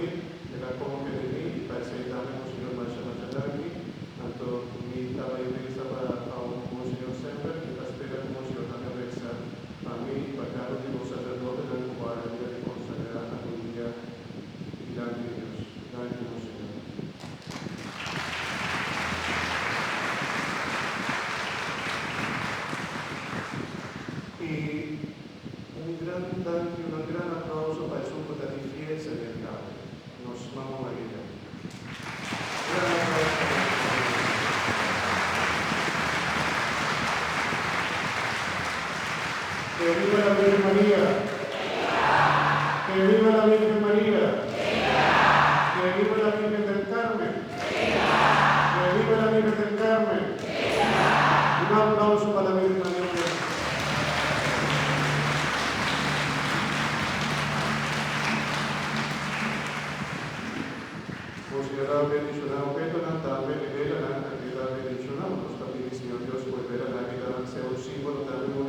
servir, de la conca de mí, y para aceitarme con Señor Machalaki, tanto mi estaba iglesia para a un Señor sempre, que la espera como Señor también reza, a mí, para cada uno sacerdote del cual de consagrar a tu día, y la de Dios, la de Dios, Señor. Y un gran aplauso para su puta difesa del cabo. Nos vamos a ir. Gran aplauso. Que viva la Virgen María. Que viva la Virgen María. Que viva la Virgen del Carmen. Que viva la Virgen del Carmen. Un aplauso para la Virgen María. Considerado bendicionado, también de la cantidad bendicionado, nos también, Señor Dios, volver a la vida, sea un símbolo también